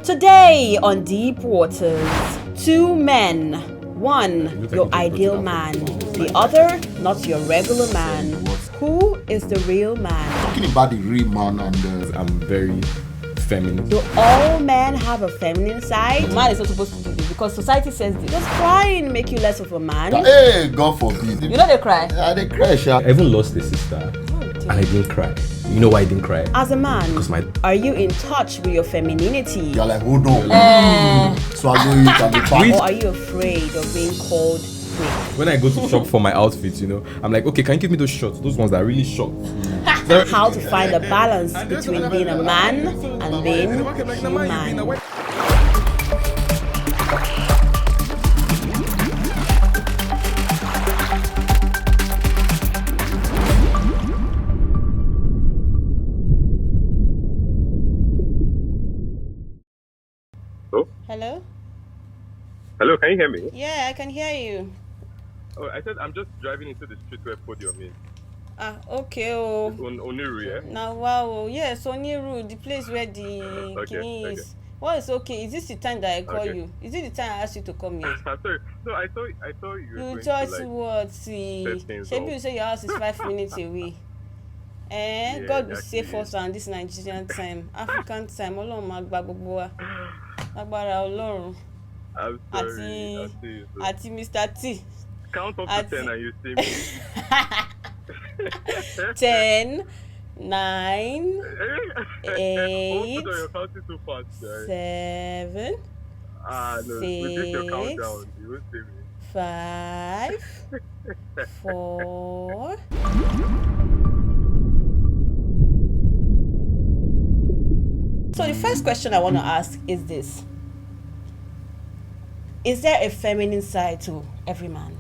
Today on Deep Waters, two men. One, your ideal man. The other, not your regular man. Who is the real man? Talking about the real man, and I'm very feminine. Do all men have a feminine side? Man is not supposed to do this because society says this. Does crying make you less of a man? hey, God forbid. You know they cry? Yeah, they cry, sha. I even lost a sister and I didn't cry. You know why I didn't cry? As a man, are you in touch with your femininity? You're like, hold on. Swallow it and the back. Or are you afraid of being called weak? When I go to shop for my outfits, I'm like, okay, can you give me those shorts? Those ones that are really short. How to find a balance between being a man and being human. Hello? Hello, can you hear me? Yeah, I can hear you. Oh, I said I'm just driving into the street where Podium is. Okay. Oh. Oniru, yeah? Now, wow. Yes, Oniru, the place where the kidney is. Okay. Well, it's okay. Is this the time that I call you? Is it the time I asked you to come here? Sorry. No, I thought you were You going thought to, what? See, maybe you say your house is 5 minutes away. Yeah, God will save us on this Nigerian time, African time. Ọlọ́run máa gba gbogbo wa. Agbára Ọlọ́run. I'm sorry. Àti Mr. T. Count up to 10 and you see me. 10, 9, 8, You're counting too fast, 7, no, we take your countdown. You won't see me. 5, 4. So the first question I want to ask is this. Is there a feminine side to every man?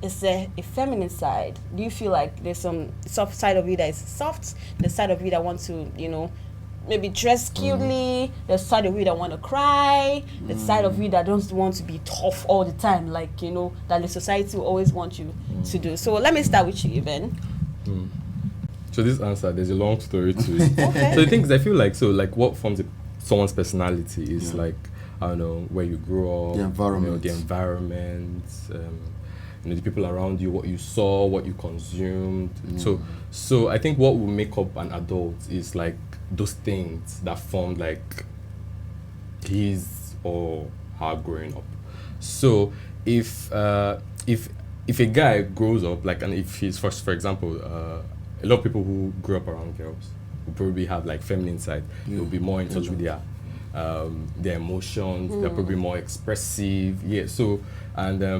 Is there a feminine side? Do you feel like there's some soft side of you that is soft, the side of you that wants to, maybe dress cutely, the side of you that want to cry, the side of you that doesn't want to be tough all the time, like, that the society will always want you to do. So let me start with you, Eben. So this answer, there's a long story to it. Okay. So the thing is, I feel like, what forms someone's personality is like, I don't know, where you grew up, the environment, the people around you, what you saw, what you consumed. So I think what will make up an adult is like those things that formed like his or her growing up. So if a guy grows up and if he's for example, a lot of people who grew up around girls will probably have like feminine side. They'll be more in touch with their emotions. They're probably more expressive. Yeah. So and a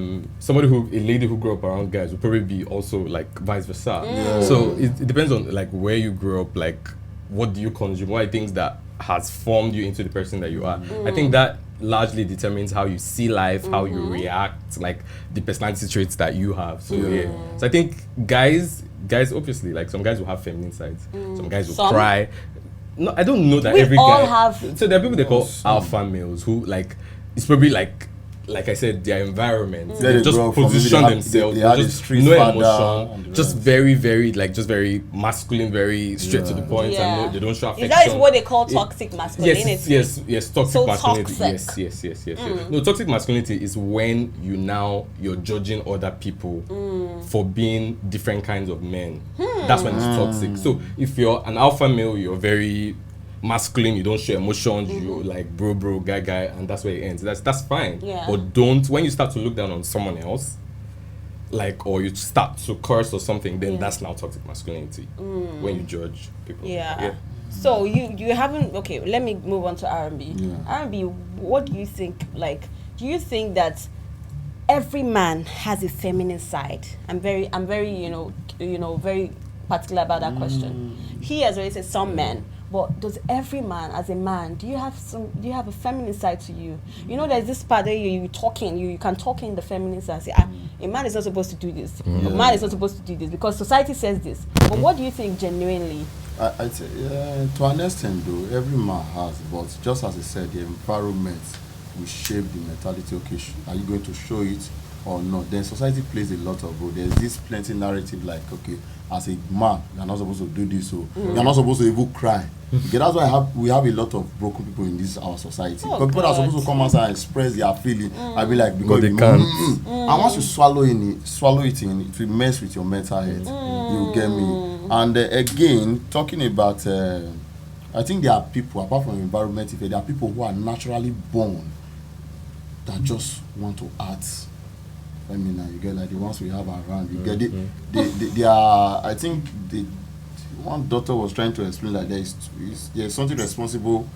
lady who grew up around guys will probably be also like vice versa. So it depends on like where you grew up, like what do you consume, what are things that has formed you into the person that you are. I think that largely determines how you see life, how you react, like the personality traits that you have. So so I think guys obviously, like some guys will have feminine sides, some guys will cry. No, I don't know that every guy have. So there are people they call alpha males who like it's probably like I said, their environment, they just position themselves, they just no emotion, just very, very just very masculine, very straight to the point, and they don't show affection. That is what they call toxic masculinity. Yes, toxic masculinity. Toxic. Yes. No, toxic masculinity is when you're judging other people for being different kinds of men. That's when it's toxic. So if you're an alpha male, you're very masculine, you don't show emotions, you like bro, guy, and that's where it ends. That's fine. Yeah. But don't, when you start to look down on someone else, like, or you start to curse or something, then that's now toxic masculinity. When you judge people. Yeah. So you haven't, okay, let me move on to R&B. R&B, what do you think, like, do you think that every man has a feminine side? I'm very very particular about that question. He has already said some men. But does every man, as a man, do you have a feminine side to you? There's this part that you can talk in the feminine side and say, a man is not supposed to do this. A man is not supposed to do this because society says this. But what do you think genuinely? I'd say, to an extent though, every man has, but just as I said, the environment will shape the mentality. Okay, are you going to show it or not, then society plays a lot of role. There's this plenty narrative like, okay, as a man, you're not supposed to do this, so you're not supposed to even cry. Okay, that's why we have a lot of broken people in this our society. Because people are supposed to come out and express their feeling. I be like, because they can't. And once you swallow it in, it will mess with your mental health. You get me? And again, talking about, I think there are people, apart from environment, there are people who are naturally born that just want to act. I mean, you get like the ones we have around. You get it. They are. I think one doctor was trying to explain that there's something responsible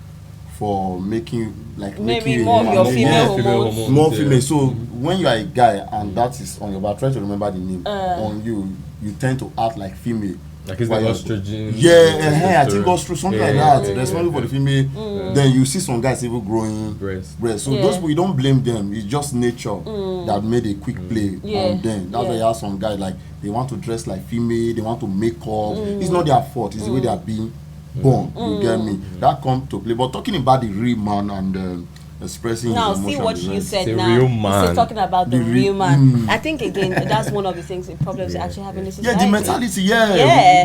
for making more of your female hormones. More female. So when you are a guy and that is on your back, try to remember the name on you tend to act like female. Like it's the estrogen. Yeah, I think goes through something like that. Responsible for the female. Then you see some guys even growing breast. So those people, you don't blame them. It's just nature that made a quick play on them. That's why you have some guys like they want to dress like female, they want to make up. It's not their fault. It's the way they are being born. You get me? That comes to play. But talking about the real man and expressing now his see what you said now. Real man. You're talking about the real man. I think again that's one of the things, the problems we actually have in the society. The mentality.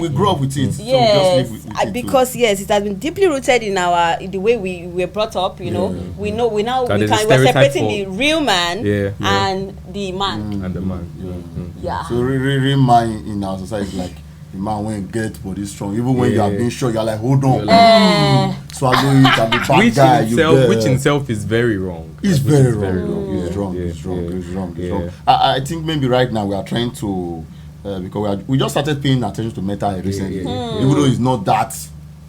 We grew up with it. Yes, so we just live with it because yes, it has been deeply rooted in the way we were brought up. You know, we're separating the real man and the man. And the man. So real man in our society is like the man when get body strong. Even when you are being sure, you're like, hold on. Swallow it and be bad guy. Which in itself is very wrong. It's very wrong. It's wrong. I think maybe right now we are trying to because we just started paying attention to mental health recently. Even though it's not that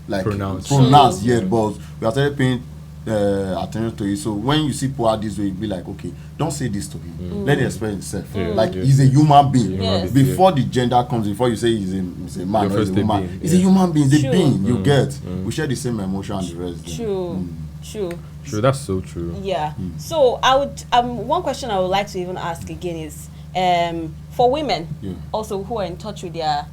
like pronounced yet, but we are started paying attention to it. So when you see poor this way, you be like, okay, don't say this to him. Let him express himself. Like he's a human being. Before the gender comes, before you say he's a man or he's a woman, he's a human being. He's a being. You get. We share the same emotion and the rest. True. That's so true. Yeah. So I would one question I would like to even ask again is for women also who are in touch with their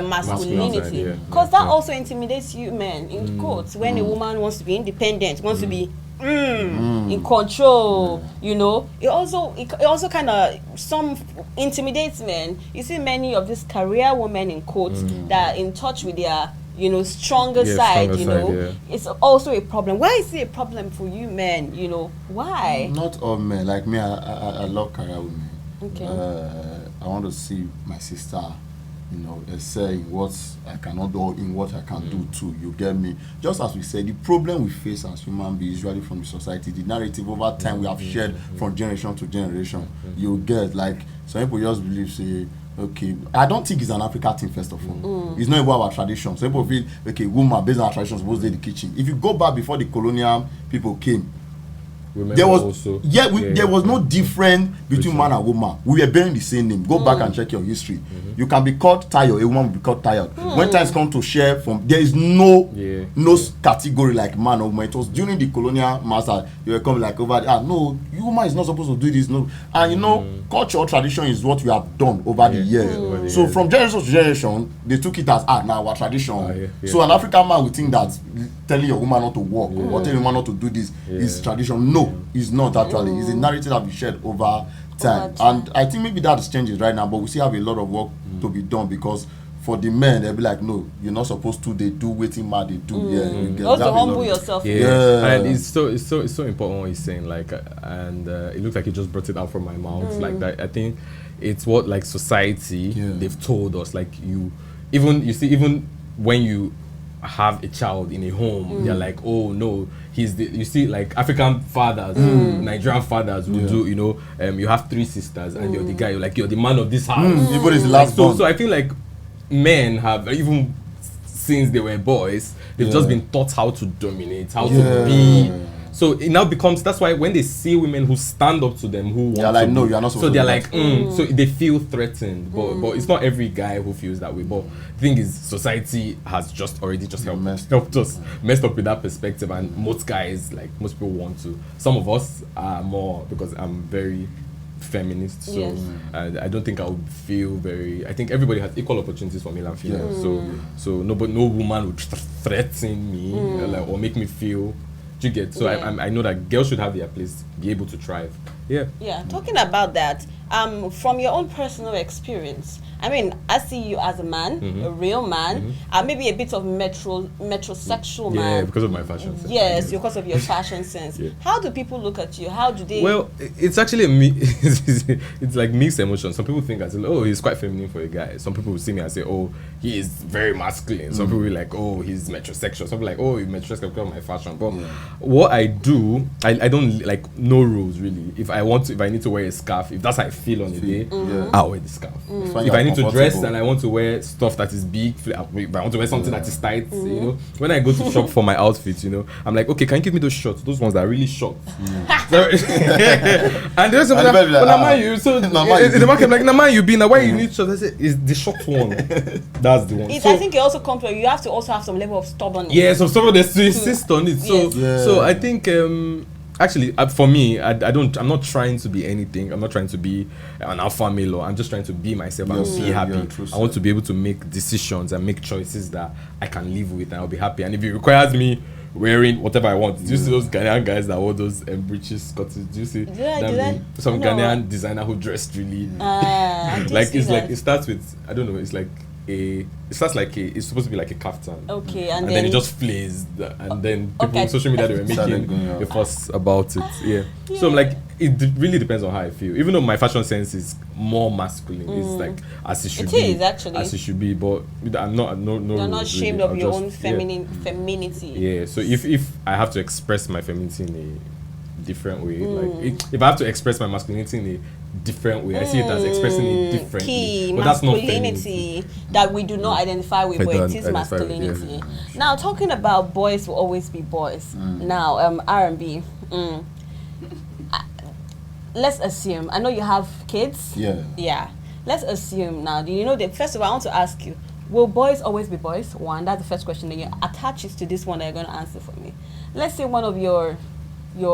masculinity, because that also intimidates you men in quotes when a woman wants to be independent, wants to be in control, you know. It also kind of some intimidates men. You see many of these career women in quotes that are in touch with their stronger side, it's also a problem. Why is it a problem for you men? Why? Not all men. Like me, I love career women. Okay. I want to see my sister excel in what I cannot do, in what I can do too. You get me? Just as we said, the problem we face as human beings usually from the society, the narrative over time we have shared from generation to generation. You get, like, some people just believe, say, okay, I don't think it's an African thing, first of all. It's not about our tradition. Some people feel, okay, woman based on our traditions supposed to do the kitchen. If you go back before the colonial people came, there was there was no difference between man and woman. We were bearing the same name. Go back and check your history. You can be called tired, a woman will be called tired. When times come to share from, there is no category like man or woman. It was during the colonial master you were coming like over there. No, you woman is not supposed to do this. No, and culture or tradition is what we have done over the years. So from generation to generation, they took it as now our tradition. So an African man would think that telling your woman not to walk or telling your woman not to do this is tradition. No, it's not actually. It's a narrative that we shared over time. And I think maybe that is changing right now, but we still have a lot of work to be done, because for the men, they'll be like, no, you're not supposed to. They do waiting man, they do. You also humble yourself. And it's so important what he's saying. Like, and it looks like he just brought it out from my mouth. Like that, I think it's what like society they've told us. Like even when you have a child in a home, they're like, oh no, you see like African fathers, Nigerian fathers will do, you have 3 sisters and you're the guy, you're the man of this house. Even is the last so I feel like men have, even since they were boys, they've just been taught how to dominate, how to be. So it now becomes, that's why when they see women who stand up to them, who want like, no, you're not supposed to. So they're like, so they feel threatened. But it's not every guy who feels that way. But the thing is, society has just helped us messed up with that perspective. And most guys, like most people want to. Some of us are more, because I'm very feminist, so I don't think I would feel very. I think everybody has equal opportunities for male and female. So no woman would threaten me or make me feel. Do you get? So I know that girls should have their place, be able to thrive Yeah, talking about that, from your own personal experience, I mean, I see you as a man, a real man, maybe a bit of metrosexual man. Yeah, because of my fashion sense. Yes, because of your fashion sense. How do people look at you? How do they? Well, it's actually it's like mixed emotions. Some people think I say, oh, he's quite feminine for a guy. Some people will see me and say, oh, he is very masculine. Some people will be like, oh, he's metrosexual. Some people like, oh, he's metrosexual because of my fashion. But what I do, I don't like no rules really. If I need to wear a scarf, if that's how I feel on the day, I'll wear the scarf. If I need to dress and I want to wear stuff that is big, if I want to wear something that is tight, you know, when I go to shop for my outfits, you know, I'm like, okay, can you give me those shorts, those ones that are really short? And there's something like, you so in the market, I'm like, Nama, you be now, why you need shorts? I say, it's the short one. That's the one. I think it also comes from you have to also have some level of stubbornness. Yeah, so stubbornness to insist on it. So I think actually, for me, I'm not trying to be anything. I'm not trying to be an alpha male. Or I'm just trying to be myself and be happy. I want to be able to make decisions and make choices that I can live with, and I'll be happy. And if it requires me wearing whatever I want, do you see those Ghanaian guys that wore those breeches, Scottish? Do you see some Ghanaian designer who dressed really like it's like it starts with it's supposed to be like a kaftan. Okay, and then it just flays, and then people on social media, they were making a fuss about it. So I'm like, it really depends on how I feel. Even though my fashion sense is more masculine, it's like as it should be. It is actually as it should be, but I'm not You're not ashamed of your own femininity. Yeah. So if I have to express my femininity in a different way, like if I have to express my masculinity in a different way, I see it as expressing it differently. But that's not masculinity that we do not identify with, but it is masculinity. Now, talking about boys will always be boys. Now, R&B. Let's assume. I know you have kids. Yeah. Let's assume now. Do you know that? First of all, I want to ask you: will boys always be boys? One. That's the first question. Then you attach it to this one that you're going to answer for me. Let's say one of your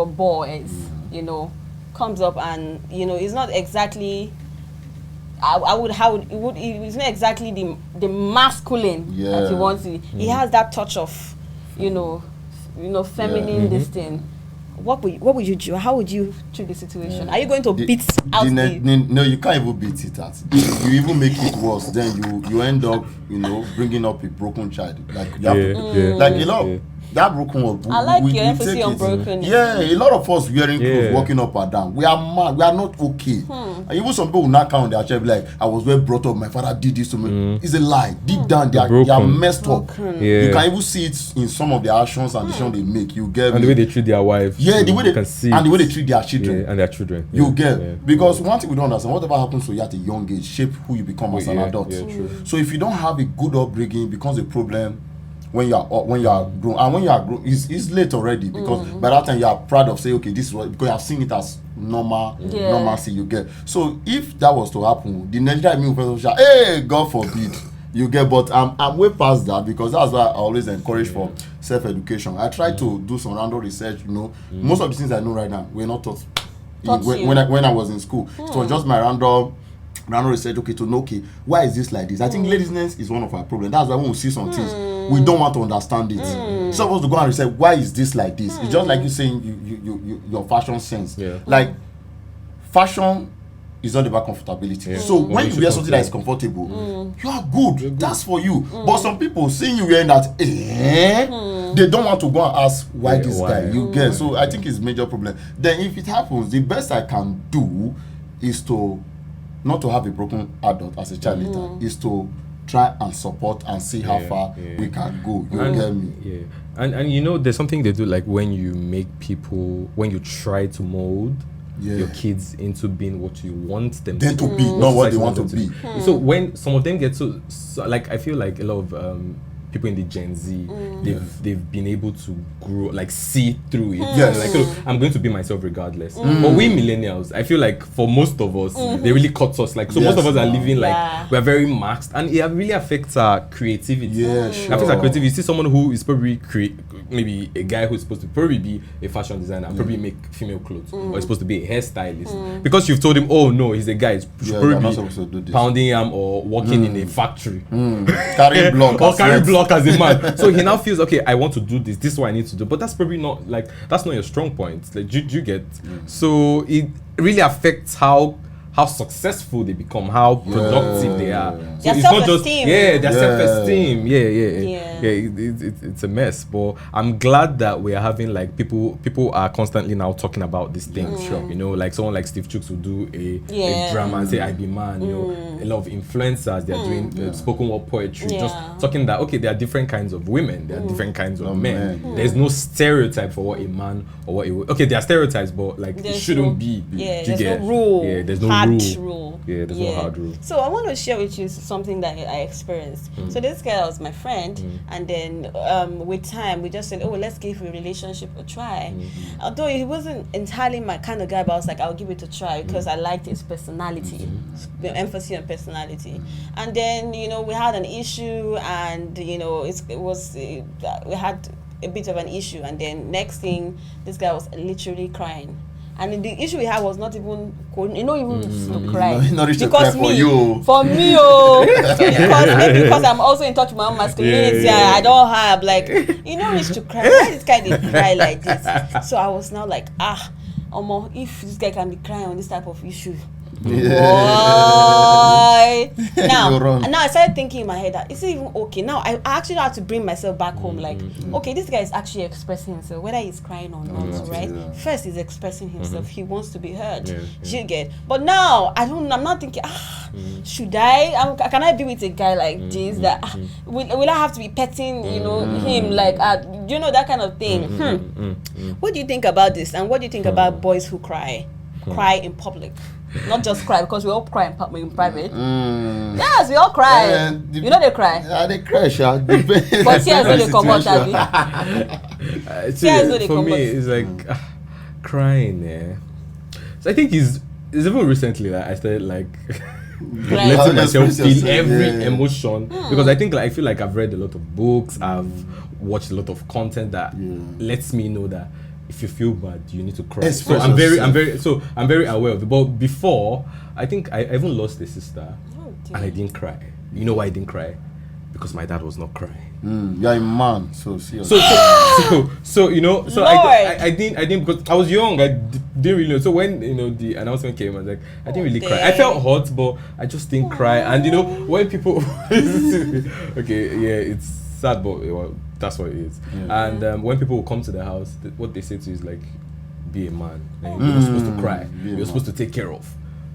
boys, you know, comes up and it's not exactly it's not exactly the masculine that you want to. He has that touch of feminine this thing. What would you do? How would you treat the situation? Are you going to beat out no, you can't even beat it out. You even make it worse, then you end up bringing up a broken child. Like you have to, like that broken one. I like your emphasis on broken. Yeah, a lot of us wearing clothes, walking up and down. We are mad. We are not okay. And even some people will not count their child, like, I was well brought up. My father did this to me. It's a lie. Deep down, they are messed up. You can even see it in some of their actions and decisions they make. You get and the way they treat their wives. Yeah, the way they can see and the way they treat their children. And their children. You get because one thing we don't understand, whatever happens to you at a young age shape who you become as an adult. So if you don't have a good upbringing, it becomes a problem when you are grown, and when you are grown, it's late already because by that time you are proud of saying, okay, this is what, because you have seen it as normalcy. You get. So if that was to happen, the Nigerian person shall, hey, God forbid, you get. But I'm way past that because that's why I always encourage for self-education. I try to do some random research. Most of the things I know right now we're not taught when I was in school. It was just my random research, okay, to know, okay, why is this like this? I think laziness is one of our problems. That's why when we see some things, we don't want to understand it. Some of us to go and research, why is this like this? It's just like you saying your fashion sense. Like, fashion is not about comfortability. So when you wear something that is comfortable, you are good. That's for you. But some people seeing you wearing that, they don't want to go and ask why this guy. You get. So I think it's a major problem. Then if it happens, the best I can do is to not to have a broken adult as a child later, is to try and support and see how far we can go. You get me? Yeah. And there's something they do, like when you try to mold your kids into being what you want them to be, not what they want to be. So when some of them get so like, I feel like a lot of people in the Gen Z, they've been able to grow, like, see through it. Yes. Like, I'm going to be myself regardless. But we millennials, I feel like for most of us, they really cut us. Like, so most of us are living like we're very maxed, and it really affects our creativity. Yeah, It affects our creativity. You see someone who is probably maybe a guy who's supposed to probably be a fashion designer, probably make female clothes, or is supposed to be a hairstylist. Because you've told him, oh no, he's a guy, he's probably be pounding yam or working in a factory, carrying block as a man. So he now feels, okay, I want to do this is what I need to do, but that's probably not, like, that's not your strong point. Like, you get. So really affects how successful they become, how productive they are. So Their it's not just self-esteem. their self-esteem. It's a mess. But I'm glad that we are having like people are constantly now talking about these things. You know, like someone like Steve Chooks will do a drama and say I be man. You know, a lot of influencers, they are doing spoken word poetry, just talking that there are different kinds of women, there are different kinds of men. There's no stereotype for what a man or what there are stereotypes, but like it shouldn't be. There's no rule. There's no rule. Yeah, there's no hard rule. So I want to share with you something that I experienced. So this guy was my friend, and then with time we just said, let's give a relationship a try. Although he wasn't entirely my kind of guy, but I was like, I'll give it a try because I liked his personality, the emphasis on personality. And then we had an issue, and we had a bit of an issue, and then next thing this guy was literally crying. And the issue we had was not even to cry. Because for me, because I'm also in touch with my own masculinity. I don't have reach to cry. Why this guy did cry like this? So I was now like, if this guy can be crying on this type of issue. Now I started thinking in my head that is it even okay? Now I actually had to bring myself back home. Okay, this guy is actually expressing himself, whether he's crying or not, right? First, he's expressing himself. He wants to be heard. You get. But now I'm not thinking. Should I? Can I be with a guy like this? That will I have to be petting? Him that kind of thing. What do you think about this? And what do you think about boys who cry in public? Not just cry, because we all cry in private. Yes, we all cry. They cry. Yeah, they cry, but tears when they come out, for me, it's like crying. So I think it's even recently that I started letting myself feel every emotion, because I feel like I've read a lot of books, I've watched a lot of content that lets me know that if you feel bad, you need to cry. So I'm very aware of it. But before, I think I even lost a sister, and I didn't cry. You know why I didn't cry? Because my dad was not crying. You're a man, so seriously. I didn't because I was young. I didn't really know. So when the announcement came, I was like, I didn't really cry. I felt hot, but I just didn't cry. And when people, it's sad, but that's what it is. And when people will come to the house, what they say to you is like, be a man. You're not supposed to cry. You're supposed to take care of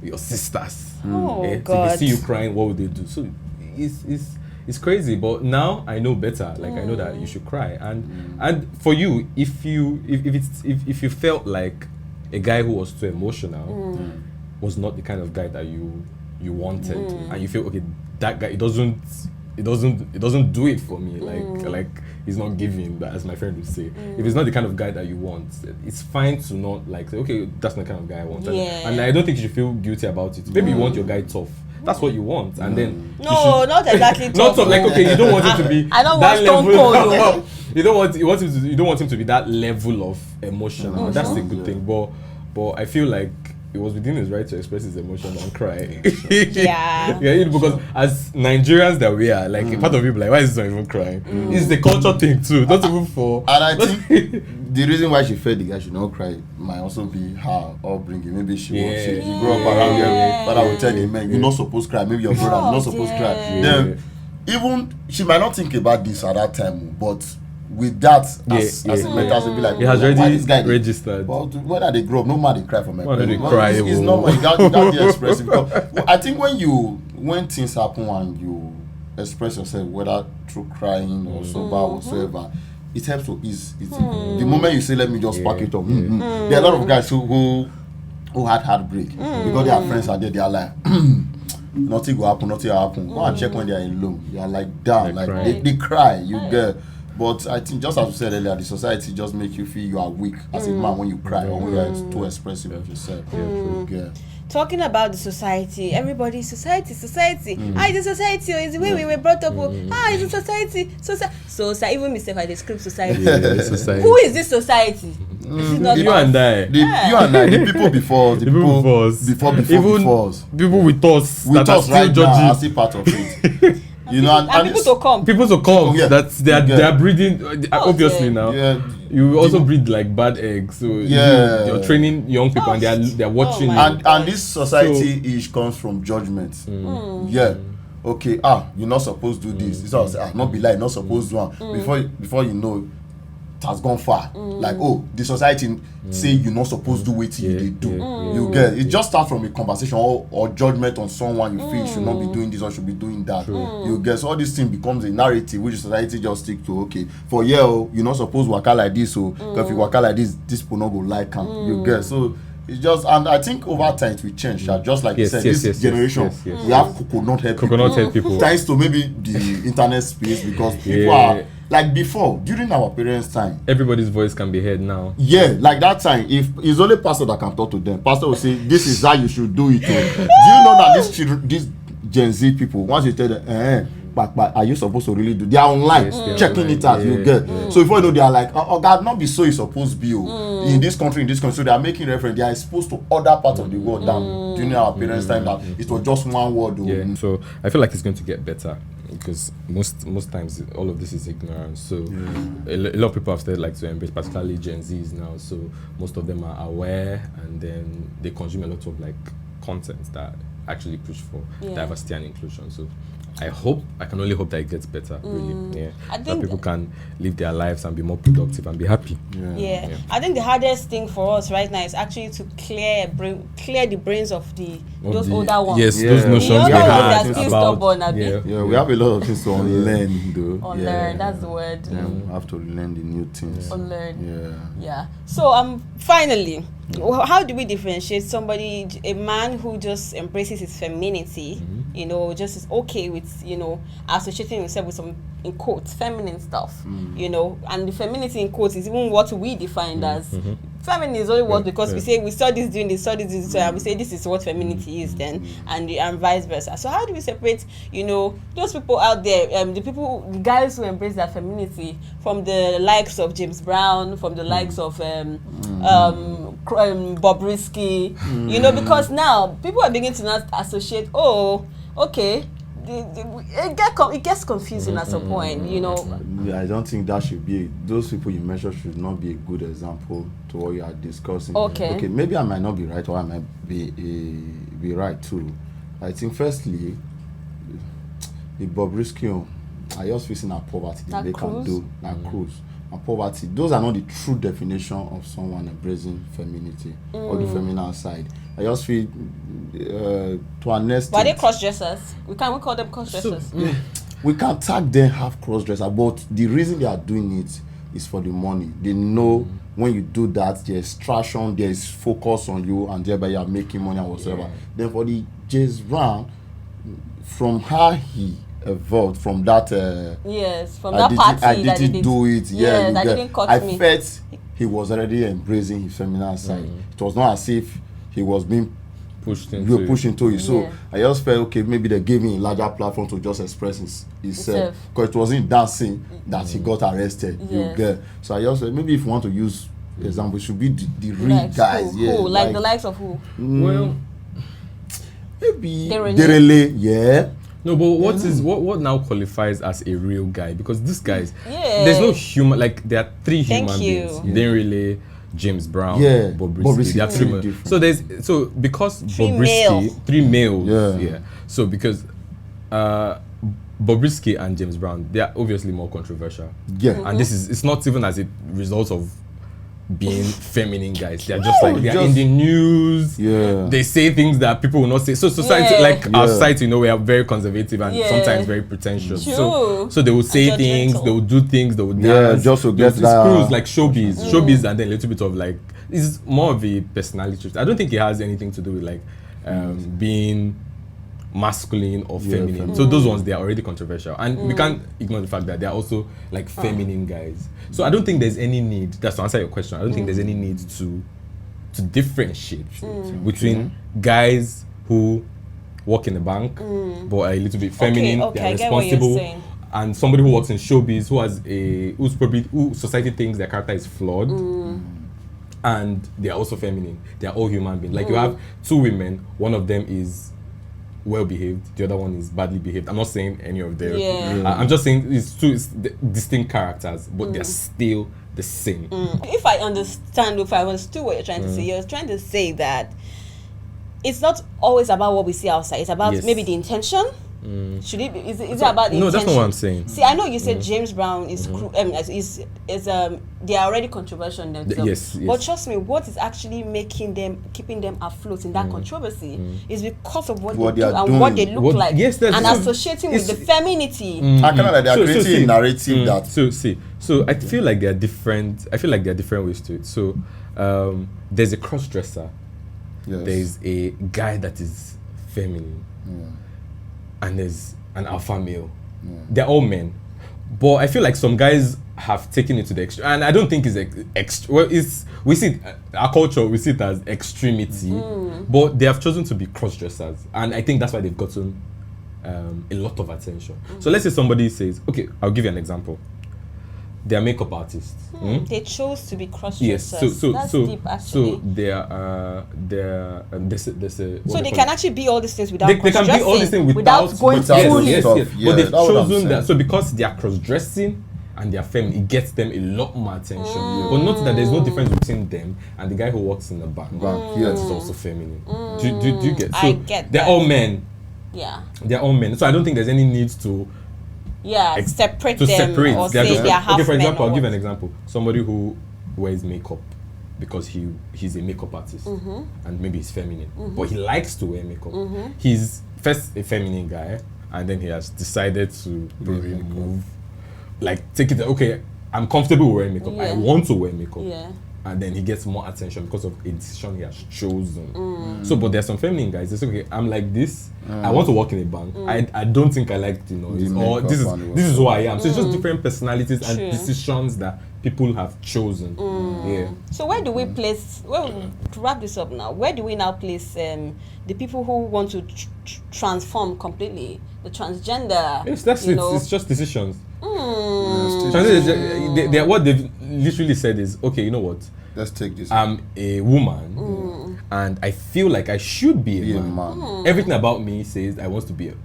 your sisters. God. So if they see you crying, what would they do? So it's crazy. But now I know better. I know that you should cry. And for you, if you felt like a guy who was too emotional was not the kind of guy that you wanted, and you feel that guy it doesn't do it for me, like he's not giving, but as my friend would say, if it's not the kind of guy that you want, it's fine to not say, okay, that's not the kind of guy I want. And I don't think you should feel guilty about it. Maybe you want your guy tough. That's what you want, and then not exactly not tough. You don't want him to be I don't that want level. You don't want him to be that level of emotion. That's a good thing, but I feel like it was within his right to express his emotion and cry. Because as Nigerians that we are, part of people why is this not even crying? It's the culture thing too, not even for. And I think the reason why she felt the guy should not cry might also be her upbringing. Maybe she grew up around there. But I will tell you, man, you're not supposed to cry. Maybe your brother is not supposed to cry. Then even she might not think about this at that time, but with that as a mental, she'll be like, it has already registered. But whether they grow up, no man they cry for my parents. It's normal. You can't be expressive. I think when things happen and you express yourself, whether through crying or sober or whatsoever, it helps to ease it. The moment you say, let me just pack it up. There are a lot of guys who had heartbreak because their friends are there. They are like, nothing will happen. Go and check when they are alone. They are like down, they cry. You get. But I think, just as we said earlier, the society just make you feel you are weak as a man when you cry or when you are too expressive of yourself. Talking about the society, everybody, society. It's the society. It's the way we were brought up. It's the society. So even myself, I describe society. Society. Who is this society? You and I. The people before us. The people before us. People with us. With that us are right still now, judging. are still part of it. You know, and people to come. People to come. Yeah. That's they are breeding. Obviously now. Yeah. You also breed like bad eggs. So you're training young people and they're watching. And this society is comes from judgment. Yeah. Okay, you're not supposed to do this. It's all say, not be like, not supposed to do. Before you know, it has gone far. Like, the society say you're not supposed to do what you do. You get it. Just start from a conversation or judgment on someone you feel should not be doing this or should be doing that. You get, so all this thing becomes a narrative which society just stick to. Okay, for you're not supposed to waka like this. So if you waka like this people not go like you get. So it's just, and I think over time it will change. Just like you said, this generation we have coconut head people. Thanks to maybe the internet space, because people are like before, during our parents' time, everybody's voice can be heard now. Yeah, like that time, if it's only pastor that can talk to them, pastor will say, "This is how you should do it." Do you know that these Gen Z people, once you tell them, but are you supposed to really do? They are online checking it out. You get so before you know, they are like, God, not be so it's supposed to be in this country, so they are making reference. They are exposed to other parts of the world than during our parents' time that it was just one word. So I feel like it's going to get better, because most times all of this is ignorance. So a lot of people have started to embrace, particularly Gen Zs now. So most of them are aware, and then they consume a lot of content that actually push for diversity and inclusion. So I can only hope that it gets better, really. Yeah. I think that people can live their lives and be more productive and be happy. Yeah. I think the hardest thing for us right now is actually to clear the brains of those older ones. Yes, those notions we had still stubborn, we have a lot of things to unlearn, though. Unlearn, that's the word. Yeah, we have to learn the new things. Unlearn. Yeah. So finally, how do we differentiate somebody, a man who just embraces his femininity, just is okay with, associating himself with some, in quotes, feminine stuff, and the femininity in quotes is even what we defined as feminine is only what, because we say we saw this doing this, and we say this is what femininity is then, and vice versa. So how do we separate, those people out there, the guys who embrace their femininity from the likes of James Brown, from the likes of Bobrisky, because now people are beginning to not associate. It gets confusing at some point, I don't think that should be, those people you mentioned should not be a good example to what you are discussing. Okay, maybe I might not be right, or I might be right too. I think firstly, the Bobrisky, I just facing our poverty they can do cruise. And poverty, those are not the true definition of someone embracing femininity or the feminine side. I just feel to an extent. But are they crossdressers? We call them crossdressers. So, we can tag them half crossdresser, but the reason they are doing it is for the money. They know when you do that, there's traction, there's focus on you, and thereby you are making money and whatsoever. Then for the James Brown, from how he evolved from that from that party I didn't do it. That didn't cut me. I felt he was already embracing his feminine side. It was not as if he was being pushed into it. So I just felt, okay, maybe they gave him a larger platform to just express himself, because it wasn't dancing that he got arrested. You get. So I just felt, maybe if you want to use example, it should be the real guys. Who? Like the likes of who? Well, maybe Derele, No, but what now qualifies as a real guy? Because these guys, there's no human, there are three human beings. Derele, James Brown, Bobrisky. They are three. Because Bobrisky, three males. So because Bobrisky and James Brown, they are obviously more controversial. And it's not even as a result of being feminine guys. They're just they are in the news. They say things that people will not say. So society, our society, we are very conservative and sometimes very pretentious. So they will say things, they will do things, they will dance. Just to get that. Screws like showbiz, and then a little bit of it's more of a personality trait. I don't think it has anything to do with being masculine or feminine. So those ones, they are already controversial, and we can't ignore the fact that they are also feminine guys. So I don't think there's any need, that's to answer your question, I don't think there's any need to differentiate between guys who work in the bank but are a little bit feminine, they are responsible, and somebody who works in showbiz who society thinks their character is flawed and they are also feminine. They are all human beings. You have two women, one of them is well behaved, the other one is badly behaved. I'm not saying any of them. Yeah. I'm just saying it's two distinct characters, but they're still the same. If I understand, if I understood what you're trying to say, you're trying to say that it's not always about what we see outside. It's about maybe the intention. Should it be? Is it about the intention? No, that's not what I'm saying. See, I know you said James Brown is they are already controversial in themselves. Yes. But trust me, what is actually keeping them afloat in that controversy is because of what they do and doing. What they look like, and associating with the femininity. I kind of like they're creating a narrative that. So I feel like there are different. I feel like there are different ways to it. So there's a cross-dresser. Yes. There's a guy that is feminine. And there's an alpha male. They're all men, but I feel like some guys have taken it to the extreme, and I don't think it's well. We see it, our culture, we see it as extremity, but they have chosen to be cross-dressers, and I think that's why they've gotten a lot of attention. So let's say somebody says, okay, I'll give you an example. They're makeup artists. They chose to be cross-dressers. Yes, that's deep, actually. So they can actually be all these things without they can be all these things without going fully. Yes. But they've chosen that. So because they are cross-dressing and they are feminine, it gets them a lot more attention. But note that there's no difference between them and the guy who works in the bank. Is also feminine. Do you get? So I get they're that. all men. Yeah. They're all men. So I don't think there's any need to separate them or say they're half okay, for example, men. I'll give an example. Somebody who wears makeup because he's a makeup artist and maybe he's feminine, but he likes to wear makeup. He's first a feminine guy, and then he has decided to remove, like take it. Okay, I'm comfortable wearing makeup. I want to wear makeup. And then he gets more attention because of a decision he has chosen. So, but there's some feminine guys. It's okay. I'm like this. I want to work in a bank. I don't think I like the noise. Or this is who I am. So it's just different personalities and decisions that people have chosen. Yeah. So where do we place? Well, to wrap this up now, where do we now place the people who want to transform completely, the transgender? Yes, that's it. It's just decisions. What they've literally said is, okay, you know what? Let's take this. I'm a woman, and I feel like I should be a man. Everything about me says I want to be a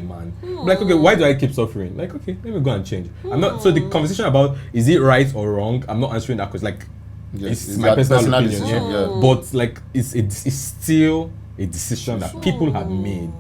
man. Like, okay, why do I keep suffering? Like, okay, let me go and change. I'm not. So the conversation about is it right or wrong? I'm not answering that because, like, it's my personal opinion. Yeah. But like, it's still a decision that people have made.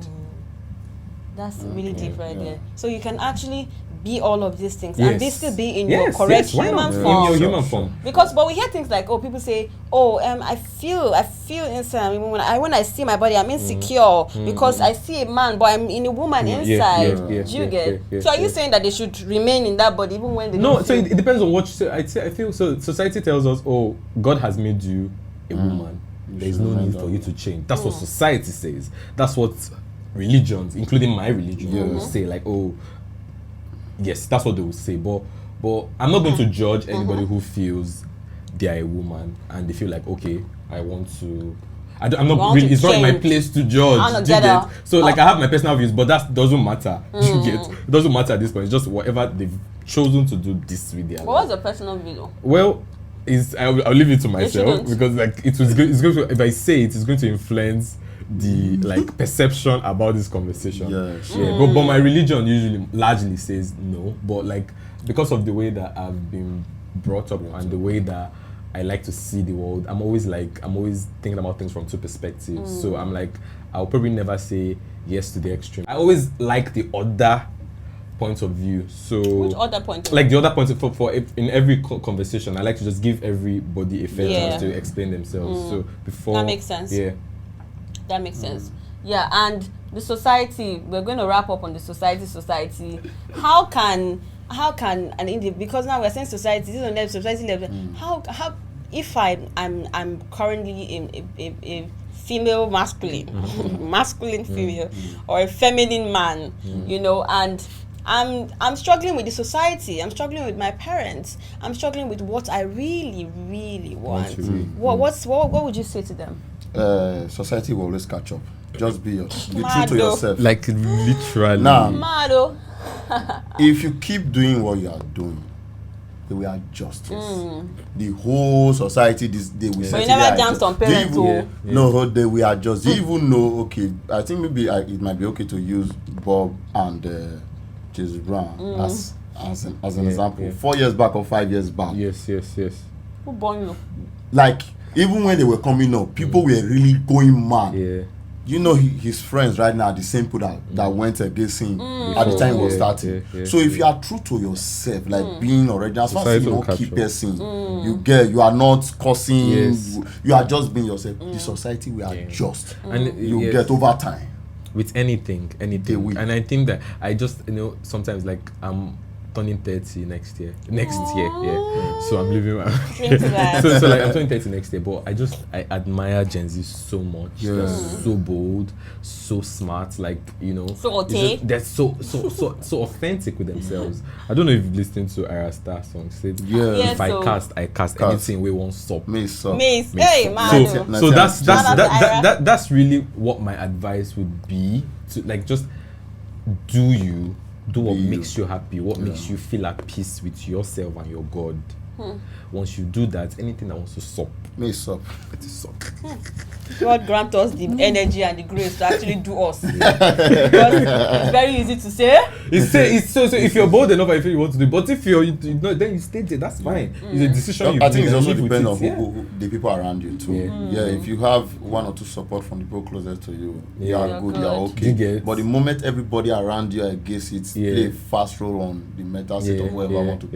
That's really deep right there. So you can actually be all of these things and they still be in your correct human form. In your human form. But we hear things like, people say, I feel inside when I see my body, I'm insecure because I see a man, but I'm in a woman inside. Do you get? So are you saying that they should remain in that body even when they don't so it depends on what you say. I feel so. Society tells us, God has made you a woman. There is no need for you to change. That's what society says. That's what religions, including my religion, will say. Like, yes, that's what they will say. But I'm not going to judge anybody who feels they are a woman and they feel like, okay, I want to. I'm not really. It's not my place to judge. Do you get? So like, I have my personal views, but that doesn't matter. Do you get? It doesn't matter at this point. It's just whatever they've chosen to do this with their life. What's your personal view? Well, I'll leave it to myself because like it's going to. If I say it, it's going to influence the like perception about this conversation. But my religion usually largely says no, but like because of the way that I've been brought up and the way that I like to see the world, I'm always thinking about things from two perspectives. So I'm like, I'll probably never say yes to the extreme. I always like the other point of view. So which other point? Like the other point for in every conversation, I like to just give everybody a fair chance to explain themselves. So before that makes sense. Yeah. That makes sense. Yeah, and the society, we're going to wrap up on the society. How can an individual, because now we're saying society, this is on the society level, how if I'm currently in a female masculine female or a feminine man, and I'm struggling with the society, I'm struggling with my parents, I'm struggling with what I really, really want. What would you say to them? Society will always catch up. Just be true to yourself. Like literally. Now, if you keep doing what you are doing, they will adjust. The whole society they will But you never danced on parents. No, they will adjust. You even know, okay, I think maybe it might be okay to use Bob and Jesus Brown as an example. 4 years back or 5 years back. Yes. Who born you? Like, even when they were coming up, people were really going mad. Yeah. You know, his friends right now are the same people that went against him at the time he was starting. So if you are true to yourself, like being original, as far as you don't keep person, you are not cursing, you are just being yourself. The society will adjust. And you get over time. With anything. And I think that I just, sometimes like I'm turning 30 next year. So I'm living so like I'm turning 30 next year, but I admire Gen Z so much. They're so bold, so smart, like, so okay. They're so authentic with themselves. I don't know if you've listened to Ira Star song. Said, if I cast anything we won't stop. Mace. Hey, man. So that's really what my advice would be, to like just do what makes you happy, what makes you feel at peace with yourself and your God. Once you do that, anything that wants to stop, may stop. It is stop. God grant us the energy and the grace to actually do us. Because it's very easy to say. It's so if you're bold enough, I feel you want to do. But if you're not, then you stay there. That's fine. It's a decision. I think it's also depends on who the people around you too. If you have one or two support from the people closest to you, you are good, you are okay. But the moment everybody around you are against it, play a fast role on the mental state of whoever want to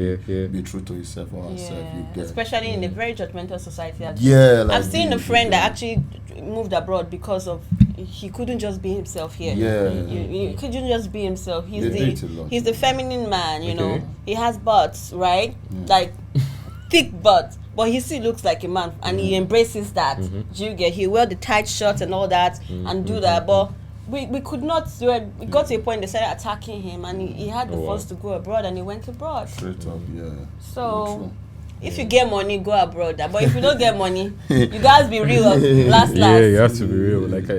be true to yourself or herself. Especially in a very judgmental society. I've seen a friend that actually moved abroad because of he couldn't just be himself here. He couldn't just be himself. He's the feminine man, you know. He has butts, right? Like thick butt, but he still looks like a man, and he embraces that. He wear the tight shirts and all that, and do that, but we could not do it. It got to a point they started attacking him, and he had the force to go abroad, and he went abroad. Straight up, So if you get money, go abroad. But if you don't get money, you guys be real. Last. Yeah, you have to be real. Like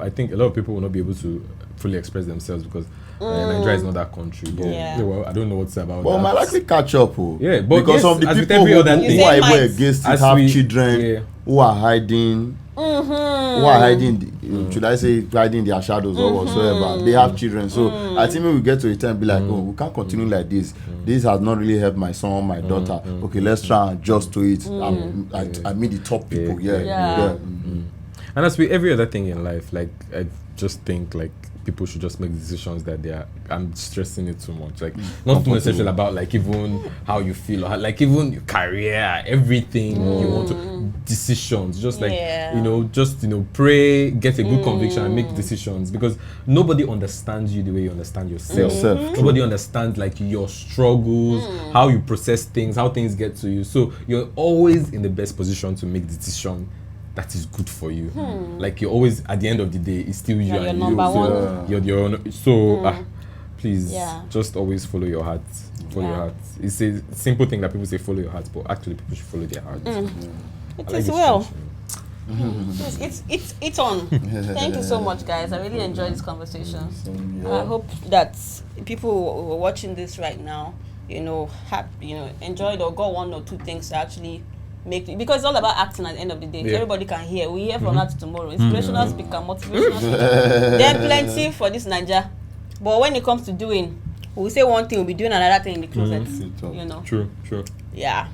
I think a lot of people will not be able to fully express themselves because Nigeria is not that country. But well, I don't know what's about. But might likely catch up. But because of the people who are even against it have children who are hiding. Who are hiding, should I say, hiding their shadows or whatsoever. They have children, so I think we will get to a time and be like, we can't continue like this. This has not really helped my son, my daughter. Okay, let's try and adjust to it. I mean the top people, And as with every other thing in life, like I just think like people should just make decisions that they are. I'm stressing it too much. Like not too necessarily about like even how you feel, or like even your career, everything you want to decisions. Just like pray, get a good conviction, and make decisions, because nobody understands you the way you understand yourself. Nobody understands like your struggles, how you process things, how things get to you. So you're always in the best position to make the decision that is good for you. Like you're always at the end of the day, it's still you and number one. You're your own. So please just always follow your heart. Follow your heart. It's a simple thing that people say follow your heart, but actually people should follow their heart. It is well. It's on. Thank you so much, guys. I really enjoyed this conversation. I hope that people who are watching this right now, enjoyed or got one or two things to actually make it, because it's all about acting at the end of the day. Everybody can hear. We hear from that tomorrow. Inspirational speaker, motivational speaker. There are plenty for this Niger. But when it comes to doing, we say one thing, we'll be doing another thing in the closet. True. Yeah.